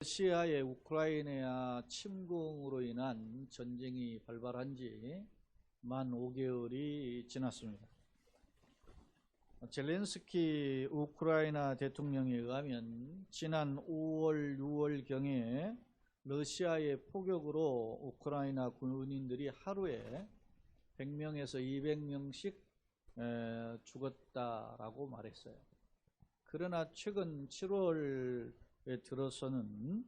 러시아의 우크라이나 침공으로 인한 전쟁이 발발한 지 만 5개월이 지났습니다. 젤렌스키 우크라이나 대통령에 의하면 지난 5월, 6월경에 러시아의 포격으로 우크라이나 군인들이 하루에 100명에서 200명씩 죽었다라고 말했어요. 그러나 최근 7월에 들어서는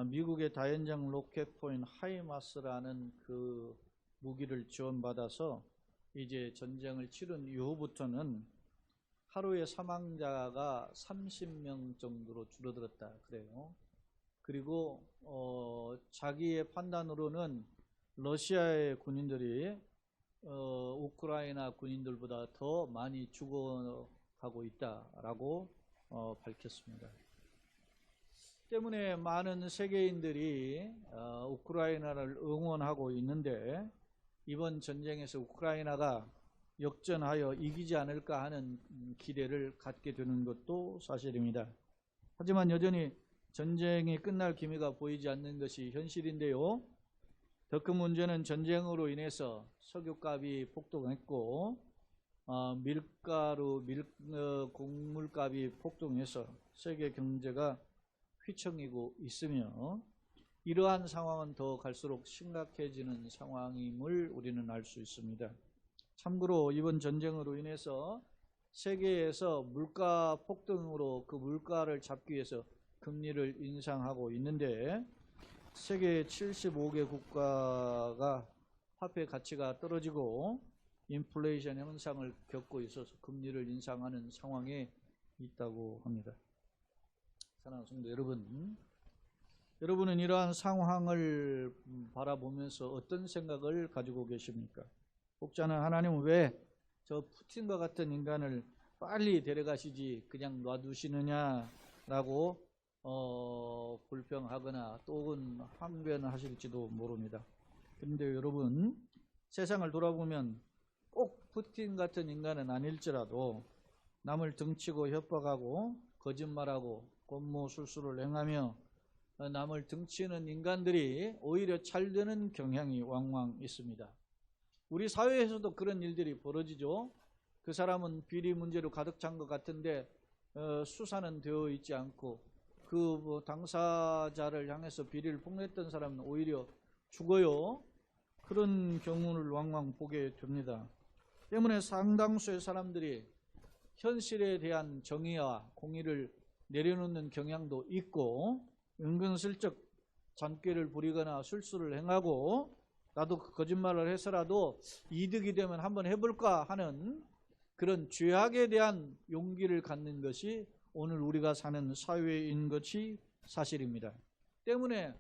미국의 다연장 로켓포인 하이마스라는 그 무기를 지원받아서 이제 전쟁을 치른 이후부터는 하루에 사망자가 30명 정도로 줄어들었다 그래요. 그리고 자기의 판단으로는 러시아의 군인들이 우크라이나 군인들보다 더 많이 죽어가고 있다라고 밝혔습니다. 때문에 많은 세계인들이 우크라이나를 응원하고 있는데 이번 전쟁에서 우크라이나가 역전하여 이기지 않을까 하는 기대를 갖게 되는 것도 사실입니다. 하지만 여전히 전쟁이 끝날 기미가 보이지 않는 것이 현실인데요. 더 큰 문제는 전쟁으로 인해서 석유값이 폭등했고 곡물값이 폭등해서 세계 경제가 휘청이고 있으며 이러한 상황은 더 갈수록 심각해지는 상황임을 우리는 알 수 있습니다. 참고로 이번 전쟁으로 인해서 세계에서 물가 폭등으로 그 물가를 잡기 위해서 금리를 인상하고 있는데 세계 75개 국가가 화폐 가치가 떨어지고 인플레이션 현상을 겪고 있어서 금리를 인상하는 상황에 있다고 합니다. 사랑하는 성도 여러분, 여러분은 이러한 상황을 바라보면서 어떤 생각을 가지고 계십니까? 혹자는 하나님은 왜 저 푸틴과 같은 인간을 빨리 데려가시지 그냥 놔두시느냐라고 불평하거나 또는 항변하실지도 모릅니다. 그런데 여러분, 세상을 돌아보면 꼭 푸틴 같은 인간은 아닐지라도 남을 등치고 협박하고 거짓말하고 권모술수를 행하며 남을 등치는 인간들이 오히려 잘 되는 경향이 왕왕 있습니다. 우리 사회에서도 그런 일들이 벌어지죠. 그 사람은 비리 문제로 가득 찬 것 같은데 수사는 되어 있지 않고 그 당사자를 향해서 비리를 폭로했던 사람은 오히려 죽어요. 그런 경우를 왕왕 보게 됩니다. 때문에 상당수의 사람들이 현실에 대한 정의와 공의를 내려놓는 경향도 있고 은근슬쩍 잔꾀를 부리거나 술수를 행하고 나도 거짓말을 해서라도 이득이 되면 한번 해볼까 하는 그런 죄악에 대한 용기를 갖는 것이 오늘 우리가 사는 사회인 것이 사실입니다. 때문에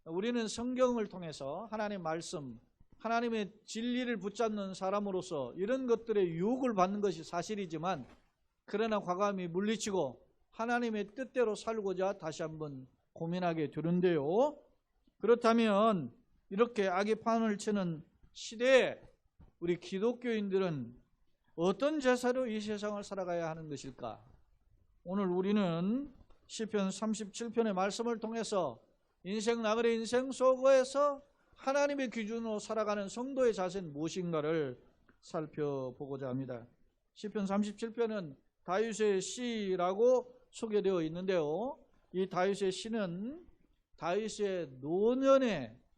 우리는 성경을 통해서 하나님의 말씀, 하나님의 진리를 붙잡는 사람으로서 이런 것들의 유혹을 받는 것이 사실이지만 그러나 과감히 물리치고 하나님의 뜻대로 살고자 다시 한번 고민하게 되는데요. 그렇다면 이렇게 악의 판을 치는 시대에 우리 기독교인들은 어떤 자세로 이 세상을 살아가야 하는 것일까? 오늘 우리는 시편 37편의 말씀을 통해서 인생 나그네 인생 속에서 하나님의 기준으로 살아가는 성도의 자세는 무엇인가를 살펴보고자 합니다. 시편 37편은 다윗의 시라고 소개되어 있는데요. 이 다윗의 시는 다윗의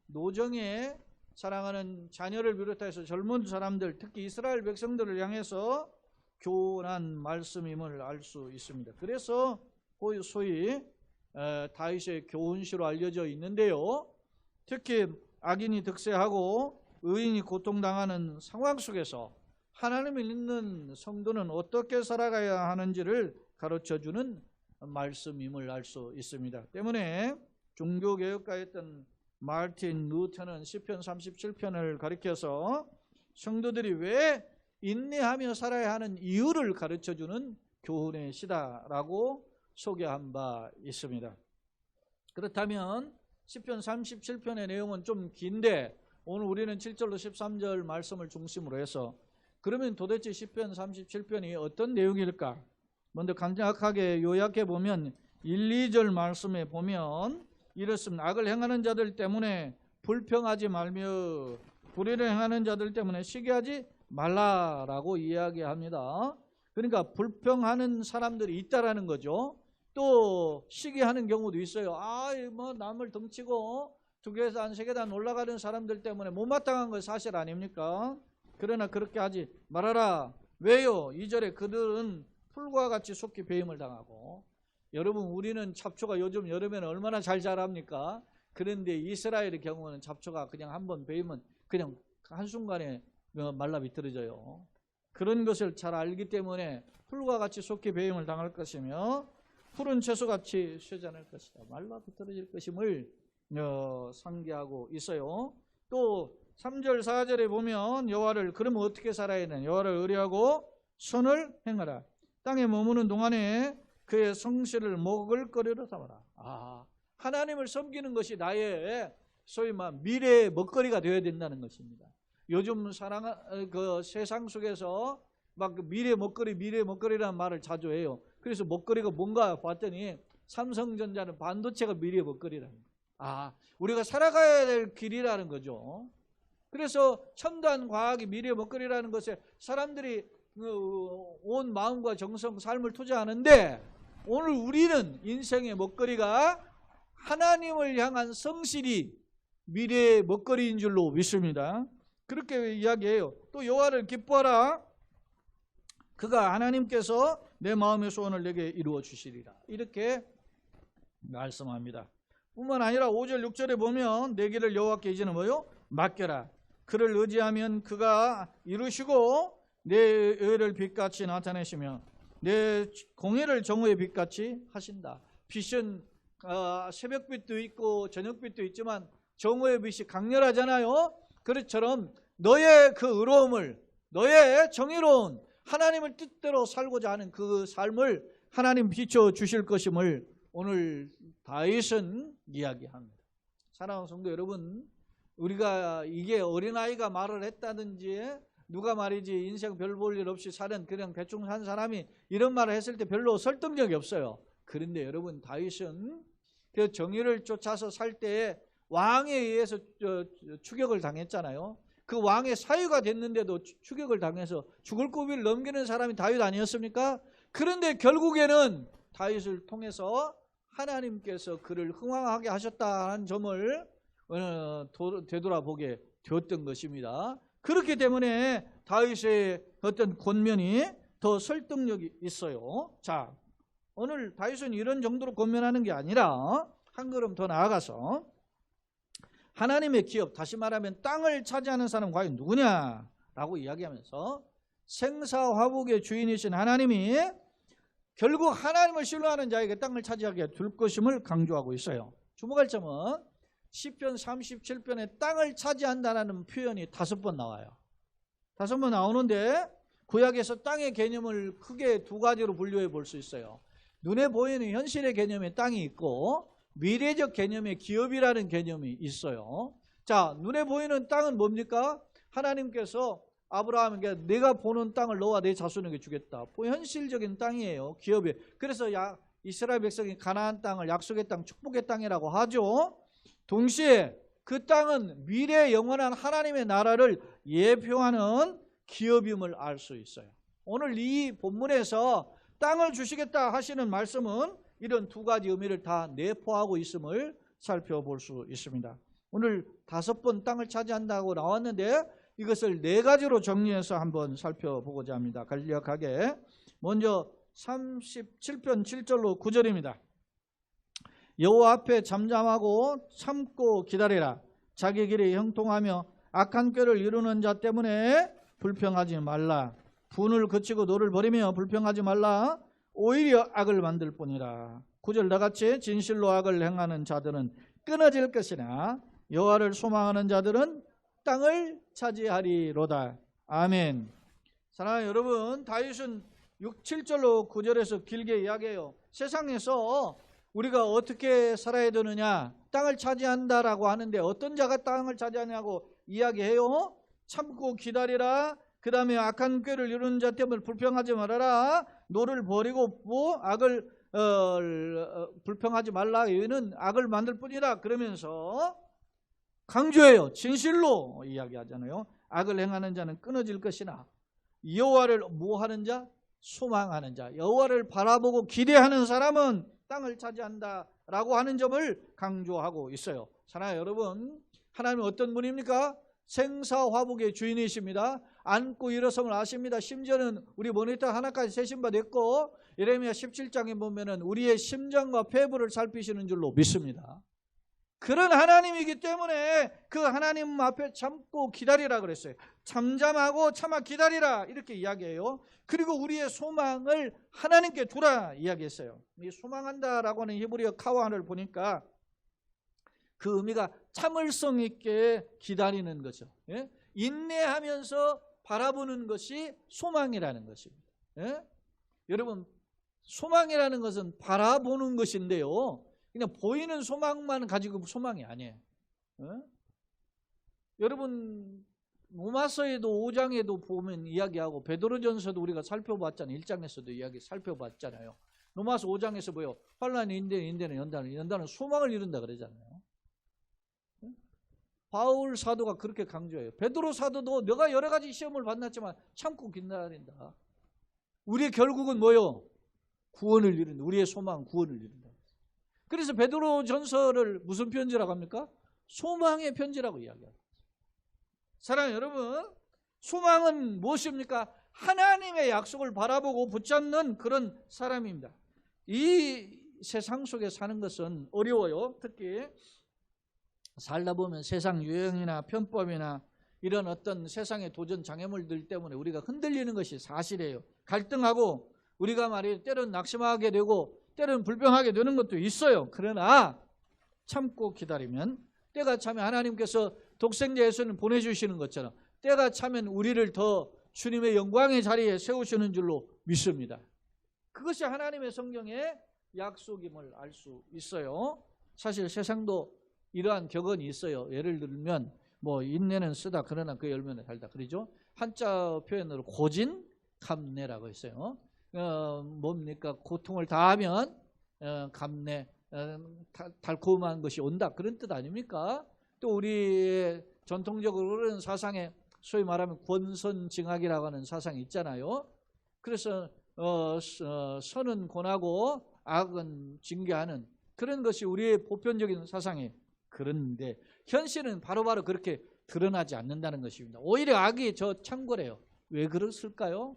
노정에 사랑하는 자녀를 비롯해서 젊은 사람들, 특히 이스라엘 백성들을 향해서 교훈한 말씀임을 알 수 있습니다. 그래서 소위 다윗의 교훈시로 알려져 있는데요. 특히 악인이 득세하고 의인이 고통당하는 상황 속에서 하나님을 믿는 성도는 어떻게 살아가야 하는지를 가르쳐주는 말씀임을 알 수 있습니다. 때문에 종교개혁가였던 마르틴 루터는 시편 37편을 가리켜서 성도들이 왜 인내하며 살아야 하는 이유를 가르쳐주는 교훈의 시다라고 소개한 바 있습니다. 그렇다면 시편 37편의 내용은 좀 긴데 오늘 우리는 7절로 13절 말씀을 중심으로 해서 그러면 도대체 시편 37편이 어떤 내용일까? 먼저 간략하게 요약해 보면 1, 2절 말씀에 보면 이렇습니다. 악을 행하는 자들 때문에 불평하지 말며 불의를 행하는 자들 때문에 시기하지 말라라고 이야기합니다. 그러니까 불평하는 사람들이 있다라는 거죠. 또 시기하는 경우도 있어요. 뭐 남을 덩치고 두 계단 세 계단 올라가는 사람들 때문에 못마땅한 건 사실 아닙니까? 그러나 그렇게 하지 말아라. 왜요? 2절에 그들은 풀과 같이 속히 배임을 당하고. 여러분, 우리는 잡초가 요즘 여름에는 얼마나 잘 자랍니까? 그런데 이스라엘의 경우는 잡초가 그냥 한번 배이면 그냥 한순간에 말라 비틀어져요. 그런 것을 잘 알기 때문에 풀과 같이 속히 배임을 당할 것이며 푸른 채소같이 쉬지 않을 것이다. 말라 비틀어질 것임을 상기하고 있어요. 또 3절 4절에 보면 여호와를, 그러면 어떻게 살아야 되냐? 여호와를 의뢰하고 선을 행하라. 땅에 머무는 동안에 그의 성실을 먹을 거리로 삼아라. 하나님을 섬기는 것이 나의 소위 말 미래의 먹거리가 되어야 된다는 것입니다. 요즘 그 세상 속에서 막 미래 먹거리라는 말을 자주 해요. 그래서 먹거리가 뭔가 봤더니 삼성전자는 반도체가 미래 먹거리라는 거예요. 우리가 살아가야 될 길이라는 거죠. 그래서 첨단 과학이 미래 먹거리라는 것에 사람들이 온 마음과 정성, 삶을 투자하는데 오늘 우리는 인생의 먹거리가 하나님을 향한 성실이 미래의 먹거리인 줄로 믿습니다. 그렇게 이야기해요. 또 여호와를 기뻐하라. 그가 하나님께서 내 마음의 소원을 내게 이루어 주시리라. 이렇게 말씀합니다. 뿐만 아니라 5절 6절에 보면 내 길을 여호와께 이제는 뭐요? 맡겨라. 그를 의지하면 그가 이루시고 내 의를 빛같이 나타내시며 내 공의를 정오의 빛같이 하신다. 빛은 새벽빛도 있고 저녁빛도 있지만 정오의 빛이 강렬하잖아요. 그것처럼 너의 그 의로움을, 너의 정의로운 하나님을 뜻대로 살고자 하는 그 삶을 하나님 비춰주실 것임을 오늘 다윗은 이야기합니다. 사랑하는 성도 여러분, 우리가 이게 어린아이가 말을 했다든지 누가 말이지 인생 별 볼 일 없이 사는 그냥 대충 산 사람이 이런 말을 했을 때 별로 설득력이 없어요. 그런데 여러분, 다윗은 그 정의를 쫓아서 살 때에 왕에 의해서 추격을 당했잖아요. 그 왕의 사유가 됐는데도 추격을 당해서 죽을 고비를 넘기는 사람이 다윗 아니었습니까? 그런데 결국에는 다윗을 통해서 하나님께서 그를 흥왕하게 하셨다는 점을 되돌아보게 되었던 것입니다. 그렇기 때문에 다윗의 어떤 권면이 더 설득력이 있어요. 자, 오늘 다윗은 이런 정도로 권면하는 게 아니라 한 걸음 더 나아가서 하나님의 기업, 다시 말하면 땅을 차지하는 사람은 과연 누구냐라고 이야기하면서 생사화복의 주인이신 하나님이 결국 하나님을 신뢰하는 자에게 땅을 차지하게 둘 것임을 강조하고 있어요. 주목할 점은 시편 37편에 땅을 차지한다는 표현이 5번 나와요. 5번 나오는데 구약에서 땅의 개념을 크게 두 가지로 분류해 볼 수 있어요. 눈에 보이는 현실의 개념에 땅이 있고 미래적 개념의 기업이라는 개념이 있어요. 자, 눈에 보이는 땅은 뭡니까? 하나님께서 아브라함에게 내가 보는 땅을 너와 내 자손에게 주겠다. 현실적인 땅이에요. 기업이. 그래서 이스라엘 백성이 가나안 땅을 약속의 땅, 축복의 땅이라고 하죠. 동시에 그 땅은 미래 영원한 하나님의 나라를 예표하는 기업임을 알 수 있어요. 오늘 이 본문에서 땅을 주시겠다 하시는 말씀은 이런 두 가지 의미를 다 내포하고 있음을 살펴볼 수 있습니다. 오늘 5번 땅을 차지한다고 나왔는데 이것을 4가지로 정리해서 한번 살펴보고자 합니다. 간략하게. 먼저 37편 7절로 9절입니다. 여호와 앞에 잠잠하고 참고 기다리라. 자기 길에 형통하며 악한 꾀를 이루는 자 때문에 불평하지 말라. 분을 그치고 너를 버리며 불평하지 말라. 오히려 악을 만들 뿐이라. 9절 나같이 진실로 악을 행하는 자들은 끊어질 것이나 여호와를 소망하는 자들은 땅을 차지하리로다. 아멘. 사랑하는 여러분, 다윗은 6, 7절로 9절에서 길게 이야기해요. 세상에서 우리가 어떻게 살아야 되느냐, 땅을 차지한다라고 하는데 어떤 자가 땅을 차지하냐고 이야기해요. 참고 기다리라. 그 다음에 악한 꾀를 이루는 자 때문에 불평하지 말아라. 노를 버리고 악을 불평하지 말라. 여인은 악을 만들 뿐이라. 그러면서 강조해요. 진실로 이야기하잖아요. 악을 행하는 자는 끊어질 것이나 여호와를 뭐하는 자? 소망하는 자. 여호와를 바라보고 기대하는 사람은 땅을 차지한다라고 하는 점을 강조하고 있어요. 사랑하는 여러분, 하나님은 어떤 분입니까? 생사화복의 주인이십니다. 앉고 일어섬을 아십니다. 심지어는 우리 모니터 하나까지 세신 바 됐고, 예레미야 17장에 보면은 우리의 심장과 폐부를 살피시는 줄로 믿습니다. 그런 하나님이기 때문에 그 하나님 앞에 참고 기다리라 그랬어요. 잠잠하고 참아 기다리라 이렇게 이야기해요. 그리고 우리의 소망을 하나님께 두라 이야기했어요. 이 소망한다라고 하는 히브리어 카와를 보니까 그 의미가 참을성 있게 기다리는 거죠. 예? 인내하면서 바라보는 것이 소망이라는 것입니다. 예? 여러분, 소망이라는 것은 바라보는 것인데요, 그냥 보이는 소망만 가지고 소망이 아니에요. 예? 여러분, 로마서에도 5장에도 보면 이야기하고 베드로전서도 우리가 살펴봤잖아요. 1장에서도 이야기 살펴봤잖아요. 로마서 5장에서 뭐요? 환난이 인대는 연단은 소망을 이룬다 그러잖아요. 바울 사도가 그렇게 강조해요. 베드로 사도도 내가 여러 가지 시험을 만났지만 참고 기다린다. 우리의 결국은 뭐요? 구원을 이룬다. 우리의 소망 구원을 이룬다. 그래서 베드로 전서를 무슨 편지라고 합니까? 소망의 편지라고 이야기합니다. 사랑하는 여러분, 소망은 무엇입니까? 하나님의 약속을 바라보고 붙잡는 그런 사람입니다. 이 세상 속에 사는 것은 어려워요. 특히 살다 보면 세상 유행이나 편법이나 이런 어떤 세상의 도전 장애물들 때문에 우리가 흔들리는 것이 사실이에요. 갈등하고 우리가 말이에요, 때로는 낙심하게 되고 때로는 불평하게 되는 것도 있어요. 그러나 참고 기다리면 때가 차면 하나님께서 독생자 예수를 보내주시는 것처럼 때가 차면 우리를 더 주님의 영광의 자리에 세우시는 줄로 믿습니다. 그것이 하나님의 성경의 약속임을 알 수 있어요. 사실 세상도 이러한 격언이 있어요. 예를 들면 뭐 인내는 쓰다 그러나 그 열매는 달다 그러죠. 한자 표현으로 고진감래라고 했어요. 뭡니까? 고통을 다하면 감래, 달콤한 것이 온다 그런 뜻 아닙니까? 또 우리 전통적으로는 사상에 소위 말하면 권선징악이라고 하는 사상이 있잖아요. 그래서 선은 권하고 악은 징계하는 그런 것이 우리의 보편적인 사상이에요. 그런데 현실은 바로바로 그렇게 드러나지 않는다는 것입니다. 오히려 악이 창궐해요. 왜 그랬을까요?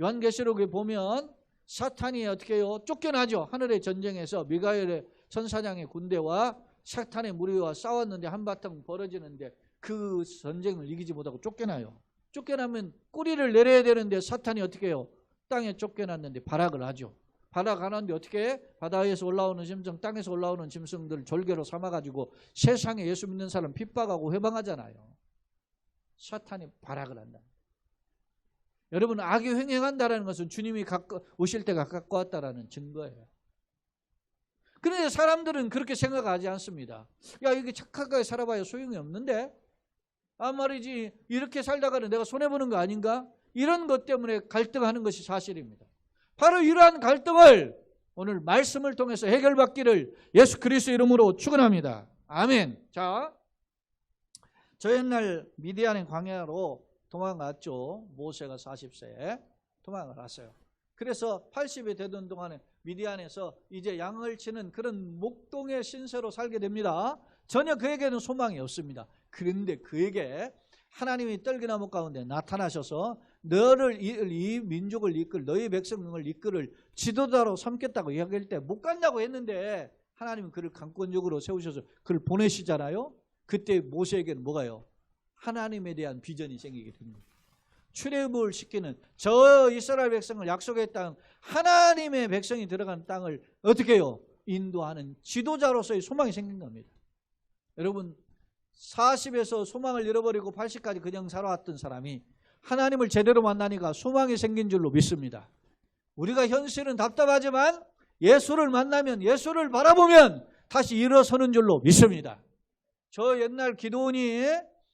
요한계시록에 보면 사탄이 어떻게 해요? 쫓겨나죠. 하늘의 전쟁에서 미가엘의 천사장의 군대와 사탄의 무리와 싸웠는데 한바탕 벌어지는데 그 전쟁을 이기지 못하고 쫓겨나요. 쫓겨나면 꼬리를 내려야 되는데 사탄이 어떻게 해요? 땅에 쫓겨났는데 발악을 하죠. 발악하는데 어떻게 해? 바다에서 올라오는 짐승, 땅에서 올라오는 짐승들 졸개로 삼아가지고 세상에 예수 믿는 사람 핍박하고 회방하잖아요. 사탄이 발악을 한다. 여러분, 악이 횡행한다는 것은 주님이 오실 때가 가까워 왔다는 증거예요. 그런데 사람들은 그렇게 생각하지 않습니다. 야, 이게 착하게 살아봐야 소용이 없는데? 말이지, 이렇게 살다가는 내가 손해보는 거 아닌가? 이런 것 때문에 갈등하는 것이 사실입니다. 바로 이러한 갈등을 오늘 말씀을 통해서 해결받기를 예수 그리스도 이름으로 축원합니다. 아멘. 자, 저 옛날 미디안의 광야로 도망갔죠. 모세가 40세에 도망을 갔어요. 그래서 80이 되던 동안에 미디안에서 이제 양을 치는 그런 목동의 신세로 살게 됩니다. 전혀 그에게는 소망이 없습니다. 그런데 그에게 하나님이 떨기나무 가운데 나타나셔서 너를 이 민족을 이끌 너희 백성을 이끌을 지도자로 삼겠다고 이야기할 때 못 간다고 했는데 하나님은 그를 강권적으로 세우셔서 그를 보내시잖아요. 그때 모세에게는 뭐가요? 하나님에 대한 비전이 생기게 됩니다. 출애굽을 시키는 저 이스라엘 백성을 약속의 땅, 하나님의 백성이 들어가는 땅을 어떻게 해요? 인도하는 지도자로서의 소망이 생긴 겁니다. 여러분, 40에서 소망을 잃어버리고 80까지 그냥 살아왔던 사람이 하나님을 제대로 만나니까 소망이 생긴 줄로 믿습니다. 우리가 현실은 답답하지만 예수를 만나면, 예수를 바라보면 다시 일어서는 줄로 믿습니다. 저 옛날 기도원이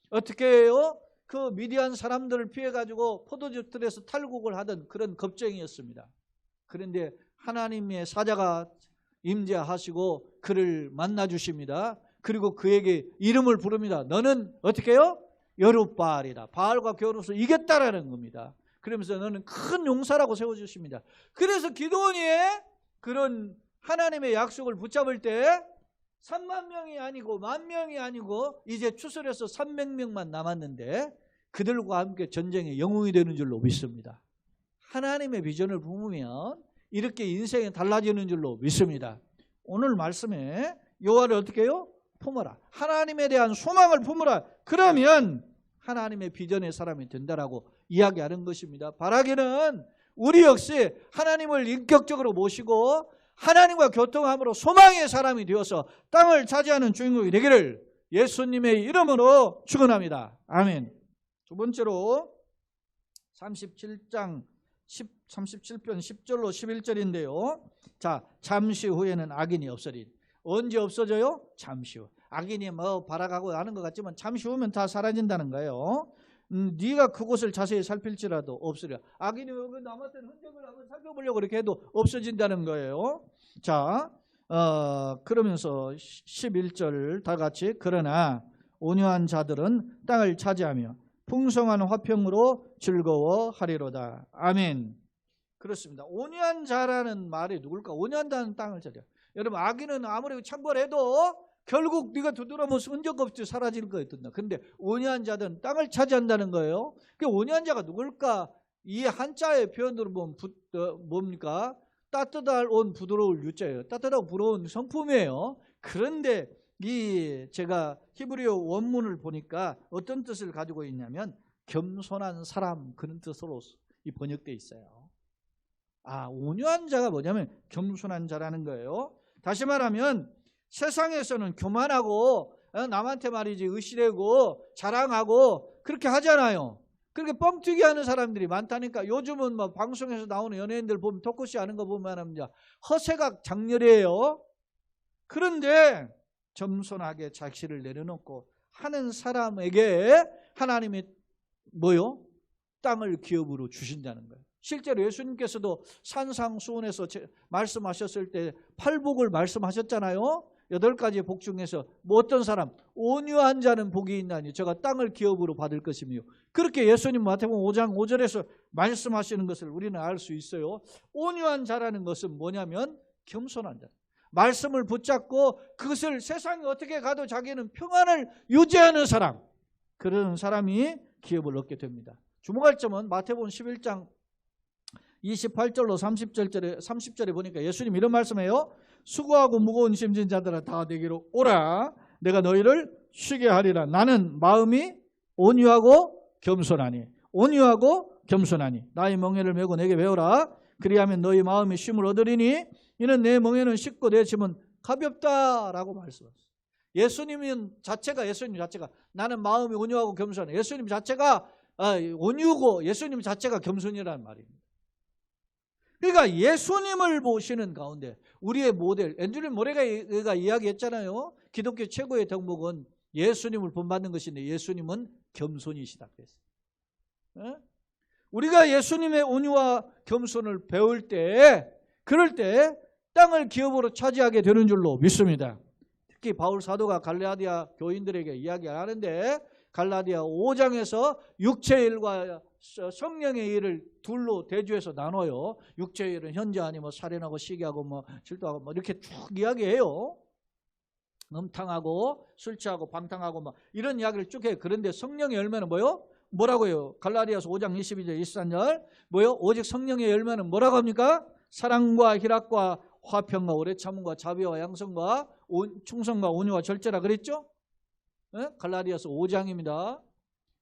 어떻게 해요? 그 미디안 사람들을 피해가지고 포도주들에서 탈곡을 하던 그런 겁쟁이였습니다. 그런데 하나님의 사자가 임재하시고 그를 만나 주십니다. 그리고 그에게 이름을 부릅니다. 너는 어떻게 해요? 여룻바알이다. 바알과 겨루서 이겼다라는 겁니다. 그러면서 너는 큰 용사라고 세워주십니다. 그래서 기드온이 그런 하나님의 약속을 붙잡을 때 3만 명이 아니고 10,000명이 아니고 이제 추설해서 300명만 남았는데 그들과 함께 전쟁의 영웅이 되는 줄로 믿습니다. 하나님의 비전을 품으면 이렇게 인생이 달라지는 줄로 믿습니다. 오늘 말씀에 여호와를 어떻게 해요? 품어라. 하나님에 대한 소망을 품어라. 그러면 하나님의 비전의 사람이 된다라고 이야기하는 것입니다. 바라기는 우리 역시 하나님을 인격적으로 모시고 하나님과 교통함으로 소망의 사람이 되어서 땅을 차지하는 주인공이 되기를 예수님의 이름으로 축원합니다. 아멘. 두 번째로 37편 10절로 11절인데요. 자, 잠시 후에는 악인이 없으리니. 언제 없어져요? 잠시 후. 악인이 뭐 발아가고 하는 것 같지만 잠시 후면 다 사라진다는 거예요. 네가 그곳을 자세히 살필지라도 없으리라. 악인이 남았던 흔적을 한번 살펴보려고 그렇게 해도 없어진다는 거예요. 자, 그러면서 11절 다 같이 그러나 온유한 자들은 땅을 차지하며 풍성한 화평으로 즐거워하리로다. 아멘. 그렇습니다. 온유한 자라는 말이 누굴까? 온유한 자는 땅을 차지하. 여러분, 악인은 아무리 창궐해도 결국 네가 두드러면 흔적 없이 사라질 거였다. 근데 온유한 자들은 땅을 차지한다는 거예요. 그 온유한 자가 누굴까? 이 한자의 표현으로 보면 뭡니까? 따뜻한 부드러울 유자예요. 따뜻하고 부러운 성품이에요. 그런데 제가 히브리어 원문을 보니까 어떤 뜻을 가지고 있냐면 겸손한 사람, 그런 뜻으로 이 번역되어 있어요. 온유한 자가 뭐냐면 겸손한 자라는 거예요. 다시 말하면 세상에서는 교만하고 남한테 말이지 의시되고 자랑하고 그렇게 하잖아요. 그렇게 뻥튀기 하는 사람들이 많다니까. 요즘은 뭐 방송에서 나오는 연예인들 보면 토크쇼 하는 거 보면 합니다. 허세가 장렬해요. 그런데 겸손하게 자신을 내려놓고 하는 사람에게 하나님이 뭐요? 땅을 기업으로 주신다는 거예요. 실제로 예수님께서도 산상수훈에서 말씀하셨을 때 팔복을 말씀하셨잖아요. 8가지 복 중에서 뭐 어떤 사람? 온유한 자는 복이 있나니 저가 땅을 기업으로 받을 것이며. 그렇게 예수님 마태복음 5장 5절에서 말씀하시는 것을 우리는 알 수 있어요. 온유한 자라는 것은 뭐냐면 겸손한 자. 말씀을 붙잡고 그것을 세상이 어떻게 가도 자기는 평안을 유지하는 사람, 그런 사람이 기업을 얻게 됩니다. 주목할 점은 마태복음 11장 28절로 30절에 보니까 예수님 이런 말씀해요. 수고하고 무거운 짐진 자들아 다 내게로 오라. 내가 너희를 쉬게 하리라. 나는 마음이 온유하고 겸손하니. 온유하고 겸손하니. 나의 멍에를 메고 내게 배우라. 그리하면 너희 마음이 쉼을 얻으리니 이는 내 멍에는 쉽고 내 짐은 가볍다라고 말씀하셨어요. 예수님 자체가 나는 마음이 온유하고 겸손해. 예수님 자체가 온유고 예수님 자체가 겸손이라는 말입니다. 그러니까 예수님을 보시는 가운데 우리의 모델, 앤드류 모레가 이야기했잖아요. 기독교 최고의 덕목은 예수님을 본받는 것인데 예수님은 겸손이시다 그랬어요. 우리가 예수님의 온유와 겸손을 배울 때, 그럴 때 땅을 기업으로 차지하게 되는 줄로 믿습니다. 특히 바울 사도가 갈라디아 교인들에게 이야기하는데 갈라디아 5장에서 육체의 일과 성령의 일을 둘로 대주해서 나눠요. 육체의 일은 현저하니 뭐 살인하고 시기하고 질투하고 이렇게 쭉 이야기해요. 음탕하고 술 취하고 방탕하고 이런 이야기를 쭉 해요. 그런데 성령의 열매는 뭐라고 해요? 갈라디아서 5장 22절 23절 뭐요? 오직 성령의 열매는 뭐라고 합니까? 사랑과 희락과 화평과 오래 참음과 자비와 양성과 충성과 온유와 절제라 그랬죠? 갈라디아서 5장입니다.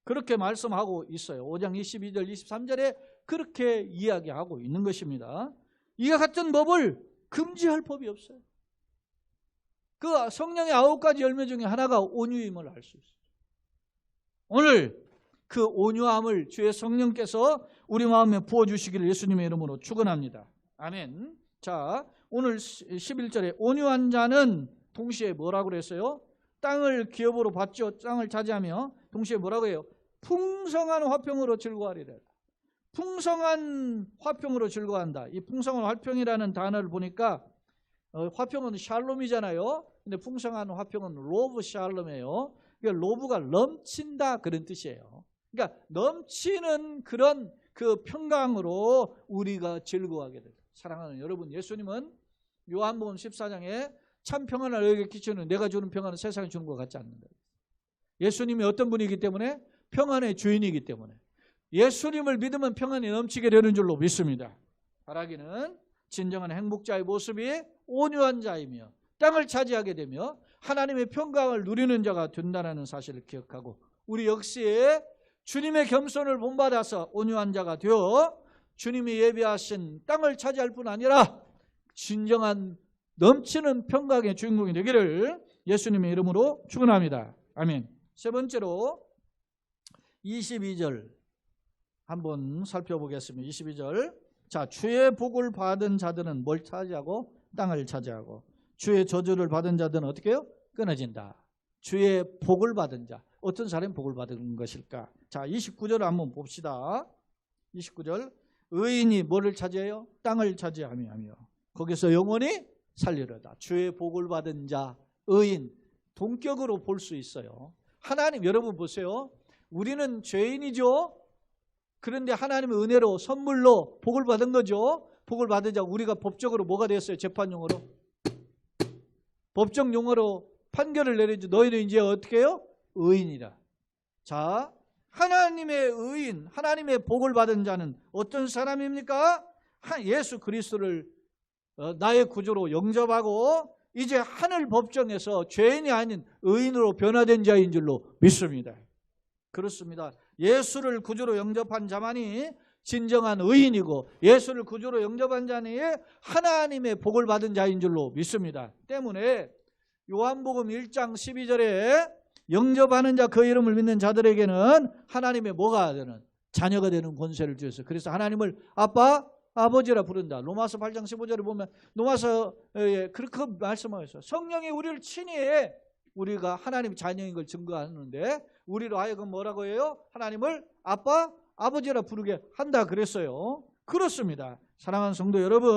그렇게 말씀하고 있어요. 5장 22절 23절에 그렇게 이야기하고 있는 것입니다. 이와 같은 법을 금지할 법이 없어요. 그 성령의 9가지 열매 중에 하나가 온유임을 알 수 있어요. 오늘 그 온유함을 주의 성령께서 우리 마음에 부어주시기를 예수님의 이름으로 축원합니다. 아멘. 자, 오늘 11절에 온유한 자는 동시에 뭐라고 그랬어요? 땅을 기업으로 받죠. 땅을 차지하며 동시에 뭐라고 해요? 풍성한 화평으로 즐거워하리라. 풍성한 화평으로 즐거워한다. 이 풍성한 화평이라는 단어를 보니까 화평은 샬롬이잖아요. 근데 풍성한 화평은 로브 샬롬이에요. 그러니까 로브가 넘친다 그런 뜻이에요. 그러니까 넘치는 그런 그 평강으로 우리가 즐거워하게 된다. 사랑하는 여러분, 예수님은 요한복음 14장에 참 평안을 너에게 끼치는 내가 주는 평안은 세상에 주는 것 같지 않는다. 예수님이 어떤 분이기 때문에? 평안의 주인이기 때문에. 예수님을 믿으면 평안이 넘치게 되는 줄로 믿습니다. 바라기는 진정한 행복자의 모습이 온유한 자이며 땅을 차지하게 되며 하나님의 평강을 누리는 자가 된다는 사실을 기억하고 우리 역시 주님의 겸손을 본받아서 온유한 자가 되어 주님이 예비하신 땅을 차지할 뿐 아니라 진정한 넘치는 평강의 주인공이 되기를 예수님의 이름으로 축원합니다. 아멘. 세 번째로 22절 한번 살펴보겠습니다. 22절. 자, 주의 복을 받은 자들은 뭘 차지하고? 땅을 차지하고. 주의 저주를 받은 자들은 어떻게 해요? 끊어진다. 주의 복을 받은 자. 어떤 사람이 복을 받은 것일까? 자, 29절을 한번 봅시다. 29절. 의인이 뭐를 차지해요? 땅을 차지하며 거기서 영원히 살리려다. 주의 복을 받은 자, 의인. 동격으로 볼 수 있어요. 하나님, 여러분 보세요. 우리는 죄인이죠. 그런데 하나님의 은혜로 선물로 복을 받은 거죠. 복을 받은 자, 우리가 법적으로 뭐가 되었어요? 재판용어로. 법적 용어로 판결을 내리죠. 너희는 이제 어떻게 해요? 의인이라. 자, 하나님의 의인, 하나님의 복을 받은 자는 어떤 사람입니까? 예수 그리스도를 나의 구주로 영접하고 이제 하늘 법정에서 죄인이 아닌 의인으로 변화된 자인 줄로 믿습니다. 그렇습니다. 예수를 구주로 영접한 자만이 진정한 의인이고 예수를 구주로 영접한 자니 하나님의 복을 받은 자인 줄로 믿습니다. 때문에 요한복음 1장 12절에 영접하는 자 그 이름을 믿는 자들에게는 하나님의 뭐가 되는? 자녀가 되는 권세를 주셨어요. 그래서 하나님을 아빠, 아버지라 부른다. 로마서 8장 15절에 보면 로마서에 그렇게 말씀하셨어요. 성령이 우리를 친히 우리가 하나님의 자녀인 걸 증거하는데 우리로 하여금 뭐라고 해요? 하나님을 아빠, 아버지라 부르게 한다 그랬어요. 그렇습니다. 사랑하는 성도 여러분,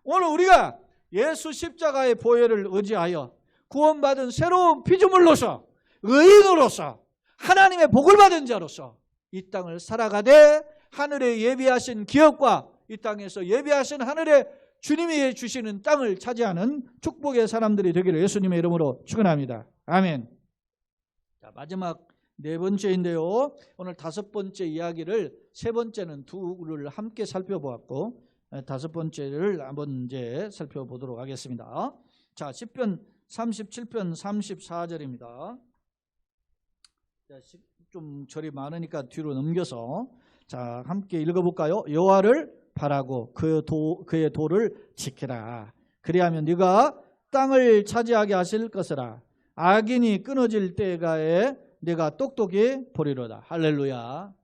오늘 우리가 예수 십자가의 보혈을 의지하여 구원받은 새로운 피조물로서 의인으로서 하나님의 복을 받은 자로서 이 땅을 살아가되 하늘에 예비하신 기업과 이 땅에서 예비하신 하늘에 주님이 주시는 땅을 차지하는 축복의 사람들이 되기를 예수님의 이름으로 축원합니다. 아멘. 자, 마지막 네 번째인데요. 오늘 다섯 번째 이야기를 세 번째는 둘을 함께 살펴보았고 다섯 번째를 한번 이제 살펴보도록 하겠습니다. 자, 시편 37편 34절입니다. 좀 절이 많으니까 뒤로 넘겨서 자 함께 읽어볼까요? 여호와를 바라고 그의 도를 지키라. 그리하면 네가 땅을 차지하게 하실 것이라. 악인이 끊어질 때가에 내가 똑똑히 보리로다. 할렐루야.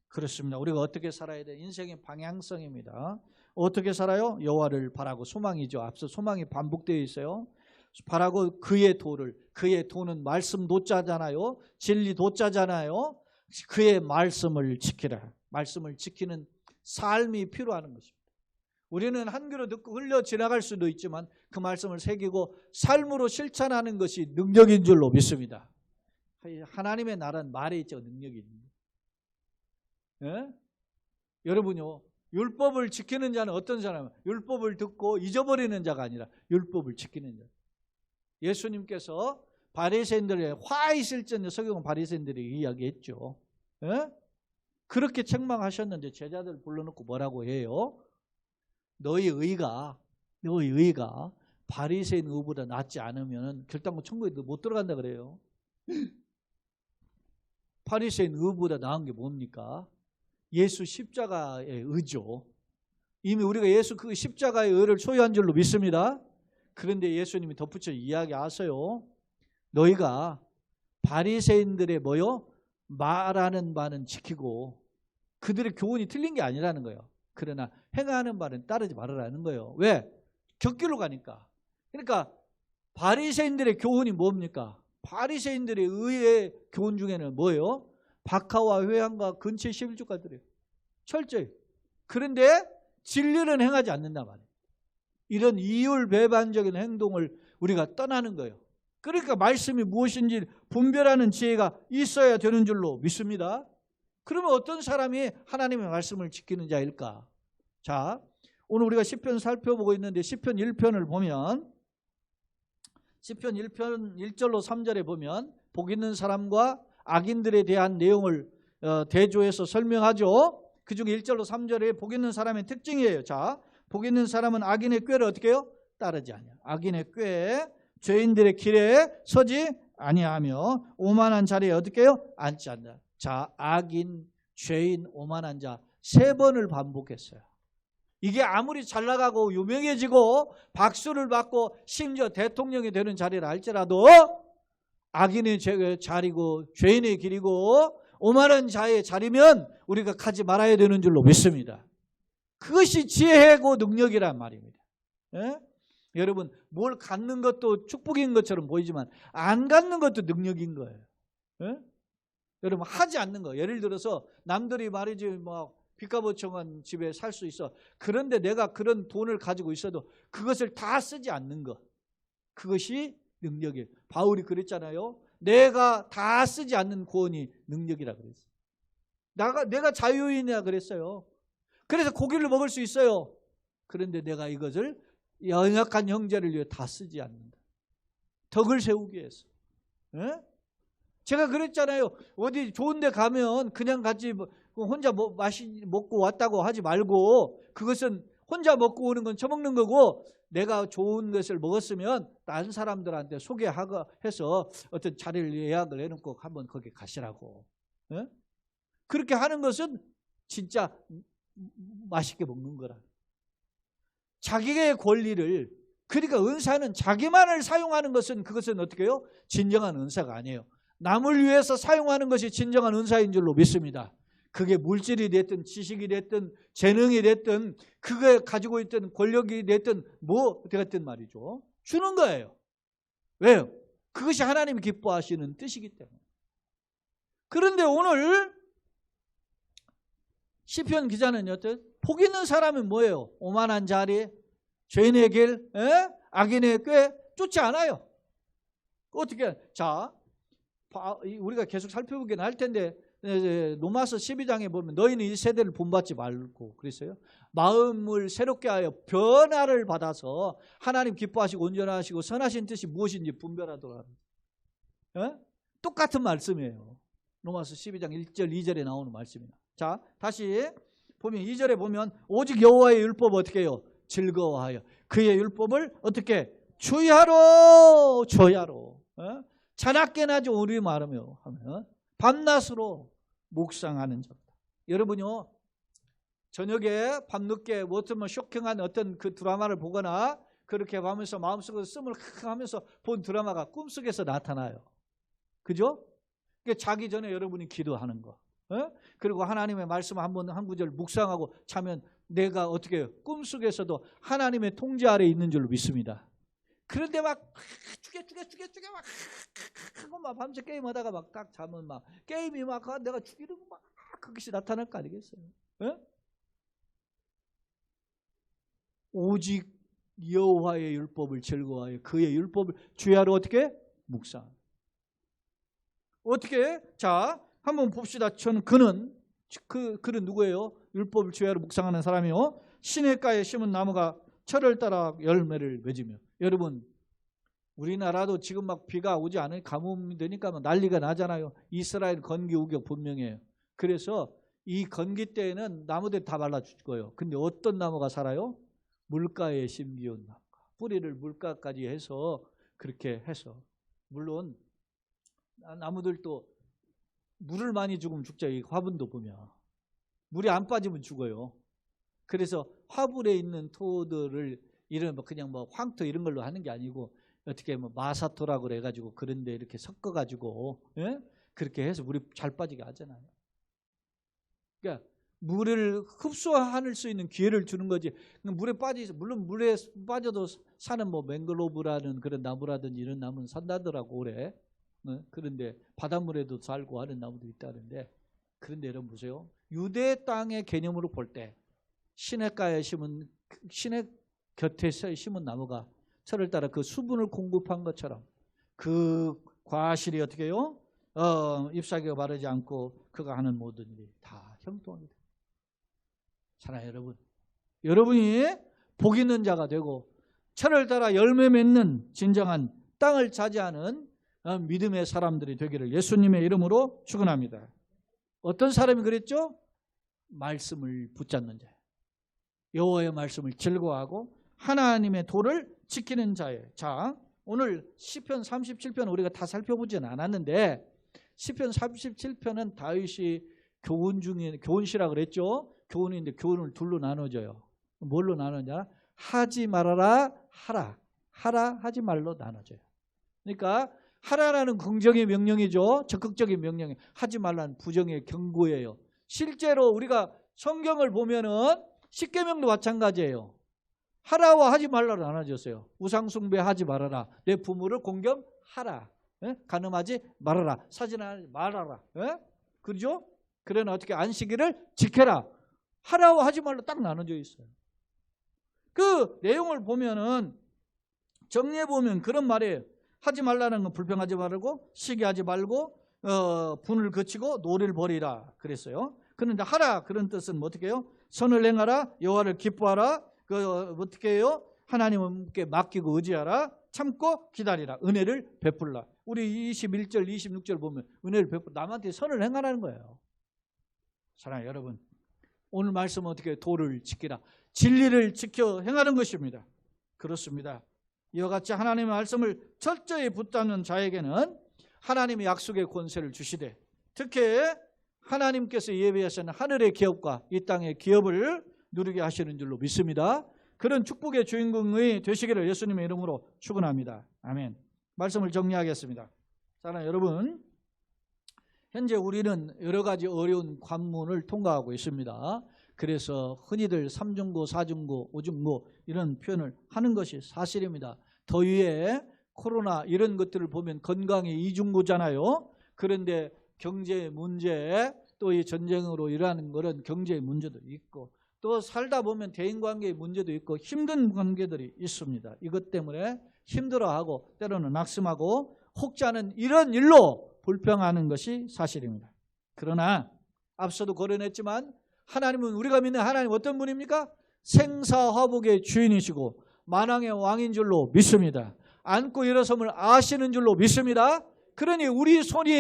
그렇습니다. 우리가 어떻게 살아야 돼? 인생의 방향성입니다. 어떻게 살아요? 여호와를 바라고. 소망이죠. 앞서 소망이 반복되어 있어요. 바라고 그의 도를. 그의 도는 말씀 도자잖아요. 진리 도자잖아요. 그의 말씀을 지키라. 말씀을 지키는 삶이 필요한 것입니다. 우리는 한 귀로 듣고 흘려 지나갈 수도 있지만 그 말씀을 새기고 삶으로 실천하는 것이 능력인 줄로 믿습니다. 하나님의 나라는 말에 있죠. 능력이 있는. 예? 여러분요, 율법을 지키는 자는 어떤 사람이에요? 율법을 듣고 잊어버리는 자가 아니라 율법을 지키는 자. 예수님께서 바리새인들의 화이실전 서경은 바리새인들이 이야기했죠. 예? 그렇게 책망하셨는데 제자들 불러놓고 뭐라고 해요? 너희 의가 바리새인 의보다 낫지 않으면 결단코 천국에 못 들어간다 그래요. 바리새인 의보다 나은 게 뭡니까? 예수 십자가의 의죠. 이미 우리가 예수 그 십자가의 의를 소유한 줄로 믿습니다. 그런데 예수님이 덧붙여 이야기하세요. 너희가 바리새인들의 뭐요? 말하는 바는 지키고 그들의 교훈이 틀린 게 아니라는 거예요. 그러나 행하는 바는 따르지 말으라는 거예요. 왜? 곁길로 가니까. 그러니까 바리새인들의 교훈이 뭡니까? 바리새인들의 의의 교훈 중에는 뭐예요? 박하와 회향과 근체 11조까지래요. 철저히 그런데 진리는 행하지 않는단 말이에요. 이런 이율배반적인 행동을 우리가 떠나는 거예요. 그러니까 말씀이 무엇인지 분별하는 지혜가 있어야 되는 줄로 믿습니다. 그러면 어떤 사람이 하나님의 말씀을 지키는 자일까? 자, 오늘 우리가 시편 살펴보고 있는데 시편 1편을 보면 시편 1편 1절로 3절에 보면 복 있는 사람과 악인들에 대한 내용을 대조해서 설명하죠. 그중에 1절로 3절에 복 있는 사람의 특징이에요. 자, 복 있는 사람은 악인의 꾀를 어떻게 해요? 따르지 아니하며 악인의 꾀에 죄인들의 길에 서지 아니하며 오만한 자리에 어떻게 해요? 앉지 않는다. 자, 악인, 죄인, 오만한 자 3번을 반복했어요. 이게 아무리 잘 나가고 유명해지고 박수를 받고 심지어 대통령이 되는 자리를 할지라도 악인의 자리고 죄인의 길이고 오만한 자의 자리면 우리가 가지 말아야 되는 줄로 믿습니다. 그것이 지혜고 능력이란 말입니다. 예? 여러분, 뭘 갖는 것도 축복인 것처럼 보이지만 안 갖는 것도 능력인 거예요. 예? 여러분, 하지 않는 거. 예를 들어서 남들이 말이지 뭐 빚값어청한 집에 살 수 있어. 그런데 내가 그런 돈을 가지고 있어도 그것을 다 쓰지 않는 것. 그것이 능력이에요. 바울이 그랬잖아요. 내가 다 쓰지 않는 구원이 능력이라 그랬어요. 내가 자유인이라 그랬어요. 그래서 고기를 먹을 수 있어요. 그런데 내가 이것을 연약한 형제를 위해 다 쓰지 않는다. 덕을 세우기 위해서. 예? 제가 그랬잖아요. 어디 좋은 데 가면 그냥 같이 혼자 먹고 왔다고 하지 말고 그것은 혼자 먹고 오는 건 처먹는 거고 내가 좋은 것을 먹었으면 다른 사람들한테 소개해서 어떤 자리를 예약을 해놓고 한번 거기 가시라고. 예? 그렇게 하는 것은 진짜 맛있게 먹는 거라. 자기의 권리를, 그러니까 은사는 자기만을 사용하는 것은 그것은 어떻게 해요? 진정한 은사가 아니에요. 남을 위해서 사용하는 것이 진정한 은사인 줄로 믿습니다. 그게 물질이 됐든 지식이 됐든 재능이 됐든 그게 가지고 있던 권력이 됐든 뭐 됐든 말이죠. 주는 거예요. 왜요? 그것이 하나님이 기뻐하시는 뜻이기 때문에. 그런데 오늘 시편 기자는 어때요? 복 있는 사람은 뭐예요? 오만한 자리, 죄인의 길, 악인의 꾀 쫓지 않아요. 어떻게? 자, 우리가 계속 살펴보긴 할 텐데 로마서 12장에 보면 너희는 이 세대를 본받지 말고 그랬어요. 마음을 새롭게 하여 변화를 받아서 하나님 기뻐하시고 온전하시고 선하신 뜻이 무엇인지 분별하도록 합니다. 똑같은 말씀이에요. 로마서 12장 1절 2절에 나오는 말씀이에요. 자, 다시 보면 2절에 보면 오직 여호와의 율법 어떻게 해요? 즐거워하여 그의 율법을 어떻게? 주야로 자나깨나지 우리 말하며 하면 밤낮으로 묵상하는 자입니다. 여러분요, 저녁에 밤늦게 어떤 쇼킹한 어떤 그 드라마를 보거나 그렇게 하면서 마음속에서 숨을 크크 하면서 본 드라마가 꿈속에서 나타나요. 그죠? 그러니까 자기 전에 여러분이 기도하는 거. 그리고 하나님의 말씀 한 구절 묵상하고 자면 내가 어떻게 해요? 꿈속에서도 하나님의 통제 아래에 있는 줄로 믿습니다. 그런데 막 죽여 막 하고 막 밤새 게임하다가 막 딱 자면 막 게임이 막 내가 죽이는 막 그것이 나타날 거 아니겠어요? 오직 여호와의 율법을 즐거워하여 그의 율법을 주야로 어떻게? 묵상. 어떻게? 자, 한번 봅시다. 그는 누구예요? 율법을 주야로 묵상하는 사람이요. 시냇가에 심은 나무가 철을 따라 열매를 맺으며. 여러분, 우리나라도 지금 막 비가 오지 않으니 가뭄이 되니까 막 난리가 나잖아요. 이스라엘 건기 우격 분명해요. 그래서 이 건기 때에는 나무들 다 말라 죽어요. 근데 어떤 나무가 살아요? 물가에 심기운 나무가. 뿌리를 물가까지 해서 그렇게 해서. 물론 나무들도 물을 많이 죽으면 죽죠. 이 화분도 보면. 물이 안 빠지면 죽어요. 그래서 화분에 있는 토들을 이런 그냥 황토 이런 걸로 하는 게 아니고 어떻게 마사토라고 그래가지고 그런데 이렇게 섞어가지고 그렇게 해서 물이 잘 빠지게 하잖아요. 그러니까 물을 흡수할 수 있는 기회를 주는 거지. 물론 물에 빠져도 사는 맹글로브라는 그런 나무라든지 이런 나무는 산다더라고 오래. 그런데 바닷물에도 살고 하는 나무도 있다는데, 그런데 여러분 보세요. 유대 땅의 개념으로 볼 때 시냇가에 심은 시냇 곁에서 심은 나무가 철을 따라 그 수분을 공급한 것처럼 그 과실이 어떻게 해요? 잎사귀가 바르지 않고 그가 하는 모든 일이 다 형통하게 됩니다. 사랑하는 여러분, 여러분이 복 있는 자가 되고 철을 따라 열매 맺는 진정한 땅을 차지하는 믿음의 사람들이 되기를 예수님의 이름으로 축원합니다. 어떤 사람이 그랬죠? 말씀을 붙잡는 자, 여호와의 말씀을 즐거워하고 하나님의 도를 지키는 자예요. 자, 오늘 시편 37편 우리가 다 살펴보지는 않았는데 시편 37편은 다윗이 교훈 중에 교훈시라 그랬죠. 교훈인데 교훈을 둘로 나눠져요. 뭘로 나누냐? 하지 말아라, 하라. 하라, 하지 말로 나눠져요. 그러니까 하라라는 긍정의 명령이죠. 적극적인 명령이. 하지 말라는 부정의 경고예요. 실제로 우리가 성경을 보면은 십계명도 마찬가지예요. 하라와 하지 말라로 나눠졌어요. 우상숭배 하지 말아라. 내 부모를 공경하라. 예? 간음하지 말아라. 사진하지 말아라. 예? 그렇죠? 그러나 어떻게 안식일을 지켜라. 하라와 하지 말로 딱 나눠져 있어요. 그 내용을 보면은 정리해 보면 그런 말이에요. 하지 말라는 건 불평하지 말고 시기하지 말고 분을 그치고 노를 버리라 그랬어요. 그런데 하라 그런 뜻은 뭐 어떻게 해요? 선을 행하라, 여호와를 기뻐하라, 어떻게 해요? 하나님께 맡기고 의지하라, 참고 기다리라, 은혜를 베풀라. 우리 21절 26절 보면 은혜를 베풀 남한테 선을 행하라는 거예요. 사랑하는 여러분, 오늘 말씀은 어떻게 해요? 도를 지키라, 진리를 지켜 행하는 것입니다. 그렇습니다. 이와 같이 하나님의 말씀을 철저히 붙잡는 자에게는 하나님의 약속의 권세를 주시되 특히 하나님께서 예비하신 하늘의 기업과 이 땅의 기업을 누리게 하시는 줄로 믿습니다. 그런 축복의 주인공이 되시기를 예수님의 이름으로 축원합니다. 아멘. 말씀을 정리하겠습니다. 사랑하는 여러분, 현재 우리는 여러 가지 어려운 관문을 통과하고 있습니다. 그래서 흔히들 3중고, 4중고, 5중고 이런 표현을 하는 것이 사실입니다. 더위에 코로나 이런 것들을 보면 건강이 2중고잖아요. 그런데 경제 문제, 또 이 전쟁으로 일하는 것은 경제의 문제도 있고 또 살다 보면 대인관계의 문제도 있고 힘든 관계들이 있습니다. 이것 때문에 힘들어하고 때로는 낙심하고 혹자는 이런 일로 불평하는 것이 사실입니다. 그러나 앞서도 거론했지만 하나님은 우리가 믿는 하나님 어떤 분입니까? 생사화복의 주인이시고 만왕의 왕인 줄로 믿습니다. 앉고 일어섬을 아시는 줄로 믿습니다. 그러니 우리 손이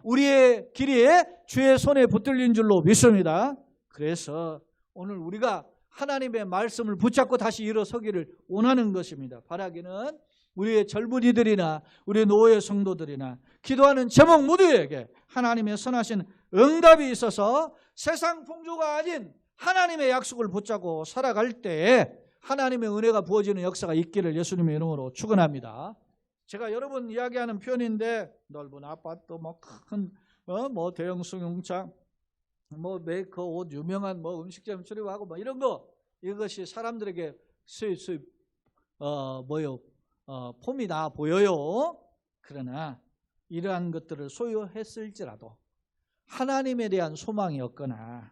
우리의 길이 주의 손에 붙들린 줄로 믿습니다. 그래서 오늘 우리가 하나님의 말씀을 붙잡고 다시 일어서기를 원하는 것입니다. 바라기는 우리의 젊은이들이나 우리 노예 성도들이나 기도하는 제목 모두에게 하나님의 선하신 응답이 있어서 세상 풍조가 아닌 하나님의 약속을 붙잡고 살아갈 때에 하나님의 은혜가 부어지는 역사가 있기를 예수님의 이름으로 축원합니다. 제가 여러 번 이야기하는 표현인데 넓은 아파트, 큰 대형 승용차, 메이커 옷 유명한 음식점 출입하고 이런 거 이것이 사람들에게 수입 폼이 나 보여요. 그러나 이러한 것들을 소유했을지라도 하나님에 대한 소망이 없거나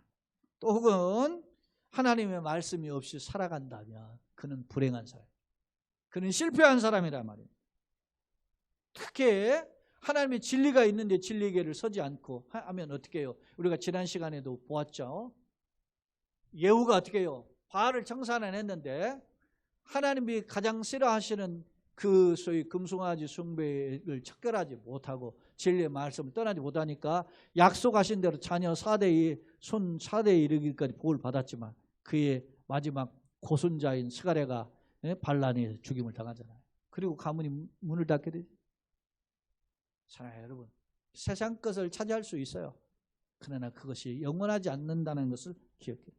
또 혹은 하나님의 말씀이 없이 살아간다면 그는 불행한 사람, 그는 실패한 사람이란 말이에요. 특히 하나님의 진리가 있는데 진리의 길을 서지 않고 하면 어떻게 해요? 우리가 지난 시간에도 보았죠. 예후가 어떻게 해요? 바알을 청산했는데 하나님이 가장 싫어하시는 그 소위 금송아지 숭배를 척결하지 못하고 진리의 말씀을 떠나지 못하니까 약속하신 대로 자녀 4대에 손 4대에 이르기까지 복을 받았지만 그의 마지막 고손자인 스가랴가 반란에 죽임을 당하잖아요. 그리고 가문이 문을 닫게 되죠. 사랑하는 여러분, 세상 것을 차지할 수 있어요. 그러나 그것이 영원하지 않는다는 것을 기억해요.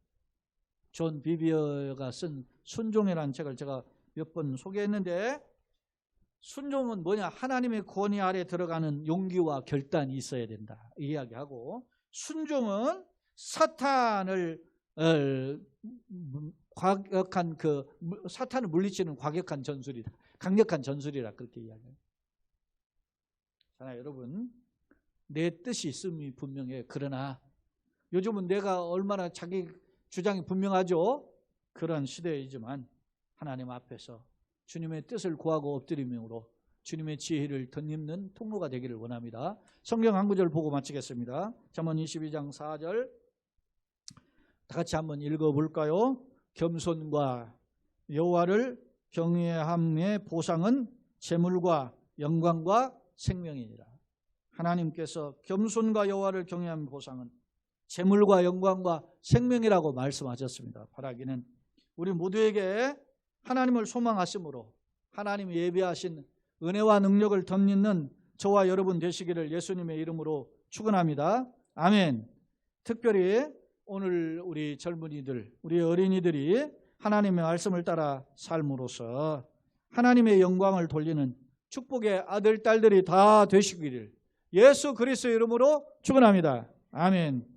존 비비어가 쓴 순종이라는 책을 제가 몇 번 소개했는데 순종은 뭐냐? 하나님의 권위 아래 들어가는 용기와 결단이 있어야 된다 이 이야기하고, 순종은 사탄을 사탄을 물리치는 과격한 전술이다, 강력한 전술이라 그렇게 이야기해요. 여러분, 내 뜻이 있음이 분명해. 그러나 요즘은 내가 얼마나 자기 주장이 분명하죠. 그런 시대이지만 하나님 앞에서 주님의 뜻을 구하고 엎드림으로 주님의 지혜를 덧입는 통로가 되기를 원합니다. 성경 한 구절 보고 마치겠습니다. 잠언 22장 4절 다 같이 한번 읽어볼까요? 겸손과 여호와를 경외함의 보상은 재물과 영광과 생명이니라. 하나님께서 겸손과 여호와를 경외함의 보상은 재물과 영광과 생명이라고 말씀하셨습니다. 바라기는 우리 모두에게 하나님을 소망하심으로 하나님이 예비하신 은혜와 능력을 덧입는 저와 여러분 되시기를 예수님의 이름으로 축원합니다. 아멘. 특별히 오늘 우리 젊은이들, 우리 어린이들이 하나님의 말씀을 따라 삶으로써 하나님의 영광을 돌리는 축복의 아들, 딸들이 다 되시기를 예수 그리스도의 이름으로 축원합니다. 아멘.